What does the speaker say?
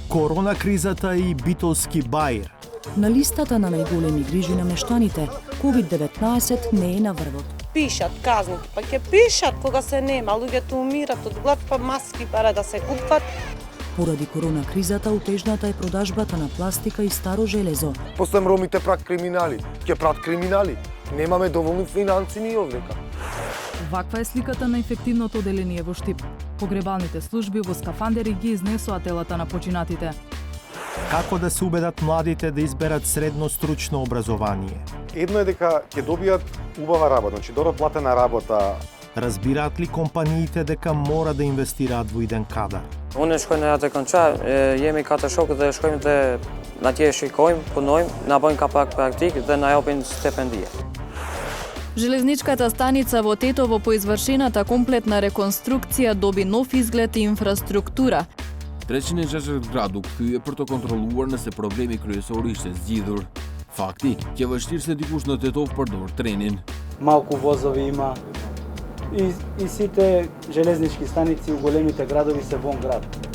Корона кризата и битолски баир. На листата на најголеми грижи на мештаните, COVID-19 не е на врвот. Пишат казните, па ќе пишат кога се нема, луѓето умират од глад, па маски пара да се купат. Поради корона кризата утежната е продажбата на пластика и старо железо. После ромите прават криминали, ќе прават криминали. Немаме доволни финанси ни овдека. Ваква е сликата на инфективното оделение во Штип. Погребалните служби во скафандери ги изнесоа телата на починатите. Како да се убедат младите да изберат средно стручно образование? Едно е дека ќе добијат убава работа, значи добро платена работа. Разбираат ли компаниите дека мора да инвестираат во иден кадар? Unë shkoj në atë kënqa, jemi 4 shokë dhe shkojmë dhe atje shikojmë, punojmë, na bëjnë ka pak praktik dhe na japin stipendije. Железничката станица во Тетово по извршената комплетна реконструкција доби нов изглед и инфраструктура. Treqin e 60 gradu kthye për të kontrolluar nëse problemi kryesor ishte zgjidhur. Fakti, që e vështirë se dikush në Tetov përdor trenin. Малку возови има и сите железнички станици у големите градови се вон град.